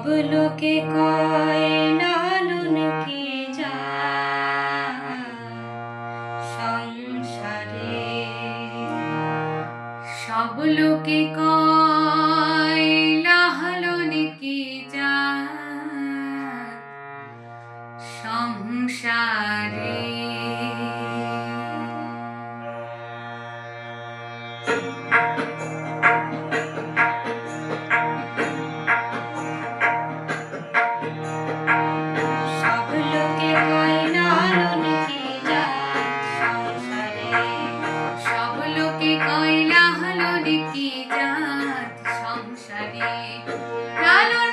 সব লোকে কয় লালন কে যায় সংসারে। সব লোকে কয় লালন কে যায় সংসারে। সব লোকে কয় লালন কে যায় সংসারে। সব লোকে কয় লালন কে যায় সংসারে। লালন